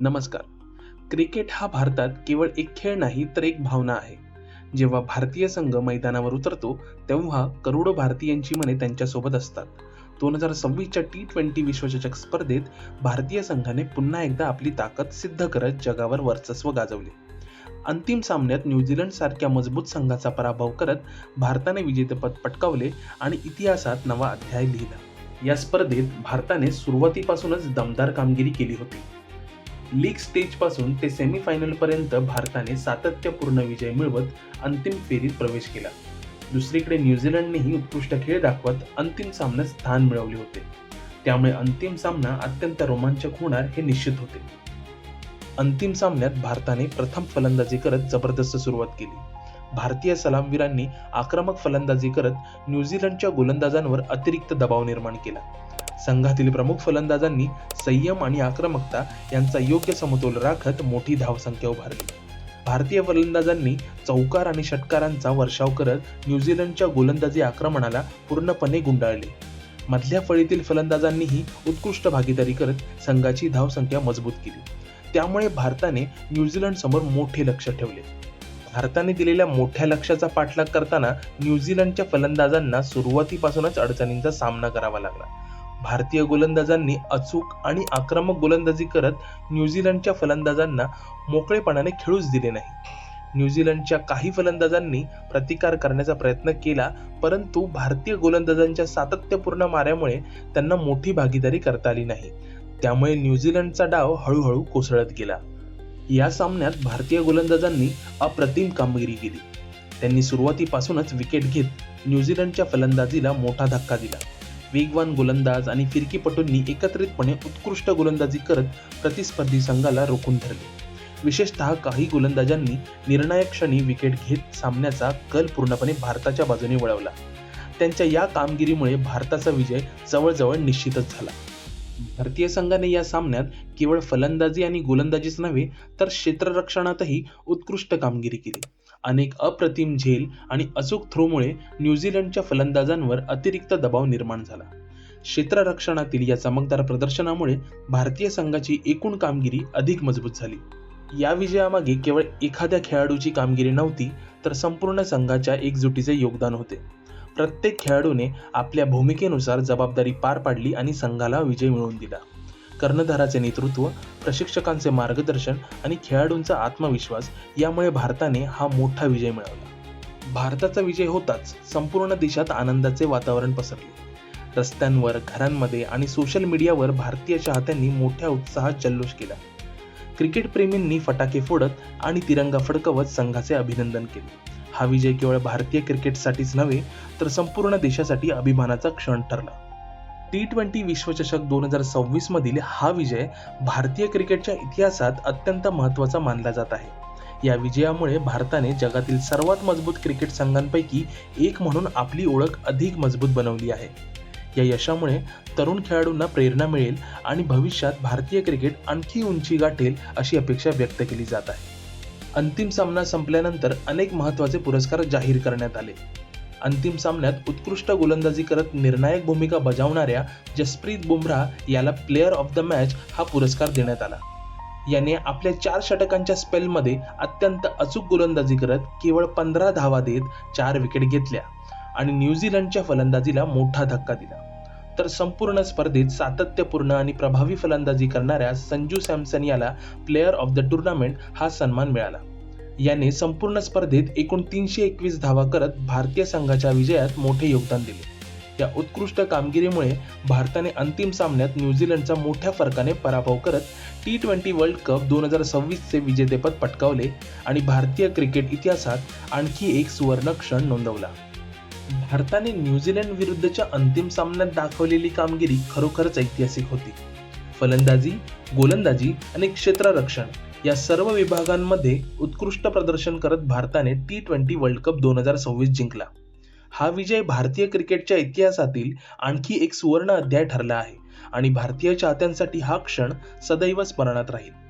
नमस्कार. क्रिकेट हा भारतात केवळ एक खेळ नाही तर एक भावना आहे. जेव्हा भारतीय संघ मैदानावर उतरतो तेव्हा करोडो भारतीयांची मने त्यांच्यासोबत असतात. 2026च्या T20 विश्वचषक स्पर्धेत भारतीय संघाने पुन्हा एकदा आपली ताकद सिद्ध करत जगावर वर्चस्व गाजवले. अंतिम सामन्यात न्यूझीलंड सारख्या मजबूत संघाचा पराभव करत भारताने विजेतेपद पटकावले आणि इतिहासात नवा अध्याय लिहिला. या स्पर्धेत भारताने सुरुवातीपासूनच दमदार कामगिरी केली होती. लीग स्टेजपासून ते सेमीफायनल पर्यंत भारताने सातत्यपूर्ण विजय मिळवत अंतिम फेरीत प्रवेश केला. दुसरीकडे न्यूझीलंडनेही उत्कृष्ट खेळ दाखवत अंतिम सामन्यात स्थान मिळवले होते. त्यामुळे अंतिम सामना अत्यंत रोमांचक होणार हे निश्चित होते. अंतिम सामन्यात भारताने प्रथम फलंदाजी करत जबरदस्त सुरुवात केली. भारतीय सलामवीरांनी आक्रमक फलंदाजी करत न्यूझीलंडच्या गोलंदाजांवर अतिरिक्त दबाव निर्माण केला. संघातील प्रमुख फलंदाजांनी संयम आणि आक्रमकता यांचा योग्य समतोल राखत मोठी धावसंख्या उभारली. भारतीय फलंदाजांनी चौकार आणि षटकारांचा वर्षाव करत न्यूझीलंडच्या गोलंदाजी आक्रमणाला पूर्णपणे गुंडाळले. मधल्या फळीतील फलंदाजांनीही उत्कृष्ट भागीदारी करत संघाची धावसंख्या मजबूत केली. त्यामुळे भारताने न्यूझीलंड समोर मोठे लक्ष्य ठेवले. भारताने दिलेल्या मोठ्या लक्ष्याचा पाठलाग करताना न्यूझीलंडच्या फलंदाजांना सुरुवातीपासूनच अडचणींचा सामना करावा लागला. भारतीय गोलंदाजांनी अचूक आणि आक्रमक गोलंदाजी करत न्यूझीलंडच्या फलंदाजांना मोकळेपणाने खेळूच दिले नाही. न्यूझीलंडच्या काही फलंदाजांनी प्रतिकार करण्याचा प्रयत्न केला, परंतु भारतीय गोलंदाजांच्या सातत्यपूर्ण माऱ्यामुळे त्यांना मोठी भागीदारी करता आली नाही. त्यामुळे न्यूझीलंडचा डाव हळूहळू कोसळत गेला. या सामन्यात भारतीय गोलंदाजांनी अप्रतिम कामगिरी केली. त्यांनी सुरुवातीपासूनच विकेट घेत न्यूझीलंडच्या फलंदाजीला मोठा धक्का दिला. वेगवान गोलंदाज आणि फिरकीपटूंनी एकत्रितपणे उत्कृष्ट गोलंदाजी करत प्रतिस्पर्धी संघाला रोखून धरले. विशेषतः काही गोलंदाजांनी निर्णायक क्षणी विकेट घेत सामन्याचा कल पूर्णपणे भारताच्या बाजूने वळवला. त्यांच्या या कामगिरीमुळे भारताचा विजय जवळजवळ निश्चितच झाला. भारतीय संघाने या सामन्यात केवळ फलंदाजी आणि गोलंदाजीच नव्हे तर क्षेत्ररक्षणातही उत्कृष्ट कामगिरी केली. अनेक अप्रतिम झेल आणि अचूक थ्रोमुळे न्यूझीलंडच्या फलंदाजांवर अतिरिक्त दबाव निर्माण झाला. क्षेत्ररक्षणातील या चमकदार प्रदर्शनामुळे भारतीय संघाची एकूण कामगिरी अधिक मजबूत झाली. या विजयामागे केवळ एखाद्या खेळाडूची कामगिरी नव्हती तर संपूर्ण संघाच्या एकजुटीचे योगदान होते. प्रत्येक खेळाडूने आपल्या भूमिकेनुसार जबाबदारी पार पाडली आणि संघाला विजय मिळवून दिला. कर्णधाराचे नेतृत्व, प्रशिक्षकांचे मार्गदर्शन आणि खेळाडूंचा आत्मविश्वास यामुळे भारताने हा मोठा विजय मिळवला. भारताचा विजय होताच संपूर्ण देशात आनंदाचे वातावरण पसरले. रस्त्यांवर, घरांमध्ये आणि सोशल मीडियावर भारतीय चाहत्यांनी मोठ्या उत्साहात जल्लोष केला. क्रिकेट प्रेमींनी फटाके फोडत आणि तिरंगा फडकवत संघाचे अभिनंदन केले. हा विजय केवळ भारतीय क्रिकेटसाठीच नव्हे तर संपूर्ण देशासाठी अभिमानाचा क्षण ठरला. T20 विश्वचषक 2026 मधील हा विजय भारतीय क्रिकेटच्या इतिहासात अत्यंत महत्त्वाचा मानला जात आहे. या विजयामुळे भारताने जगातील सर्वात मजबूत क्रिकेट संघांपैकी एक म्हणून आपली ओळख अधिक मजबूत बनवली आहे. या यशामुळे तरुण खेळाडूंना प्रेरणा मिळेल आणि भविष्यात भारतीय क्रिकेट आणखी उंची गाठेल अशी अपेक्षा व्यक्त केली जात आहे. अंतिम सामना संपल्यानंतर अनेक महत्त्वाचे पुरस्कार जाहीर करण्यात आले. अंतिम सामन्यात उत्कृष्ट गोलंदाजी करत निर्णायक भूमिका बजावणाऱ्या जसप्रीत बुमराह याला प्लेयर ऑफ द मॅच हा पुरस्कार देण्यात आला. याने आपल्या 4 षटकांच्या स्पेलमध्ये अत्यंत अचूक गोलंदाजी करत केवळ 15 धावा देत 4 विकेट घेतल्या आणि न्यूझीलंडच्या फलंदाजीला मोठा धक्का दिला. तर संपूर्ण स्पर्धेत सातत्यपूर्ण आणि प्रभावी फलंदाजी करणाऱ्या संजू सॅमसन याला प्लेयर ऑफ द टुर्नामेंट हा सन्मान मिळाला. याने संपूर्ण स्पर्धेत एकूण 321 धावा करत भारतीय संघाच्या विजयात मोठे योगदान दिले. या उत्कृष्ट कामगिरीमुळे भारताने अंतिम सामन्यात न्यूझीलंडचा मोठ्या फरकाने पराभव करत T20 वर्ल्ड कप 2026 चे विजेतेपद पटकावले आणि भारतीय क्रिकेट इतिहासात आणखी एक सुवर्ण क्षण नोंदवला. भारताने न्यूझीलंड विरुद्धच्या अंतिम सामन्यात दाखवलेली कामगिरी खरोखरच ऐतिहासिक होती. फलंदाजी, गोलंदाजी आणि क्षेत्ररक्षण या सर्व विभागांमध्ये उत्कृष्ट प्रदर्शन करत भारताने T20 वर्ल्ड कप 2026 जिंकला. हा विजय भारतीय क्रिकेटच्या इतिहासातील आणखी एक सुवर्ण अध्याय ठरला आहे आणि भारतीय चाहत्यांसाठी हा क्षण सदैव स्मरणात राहील.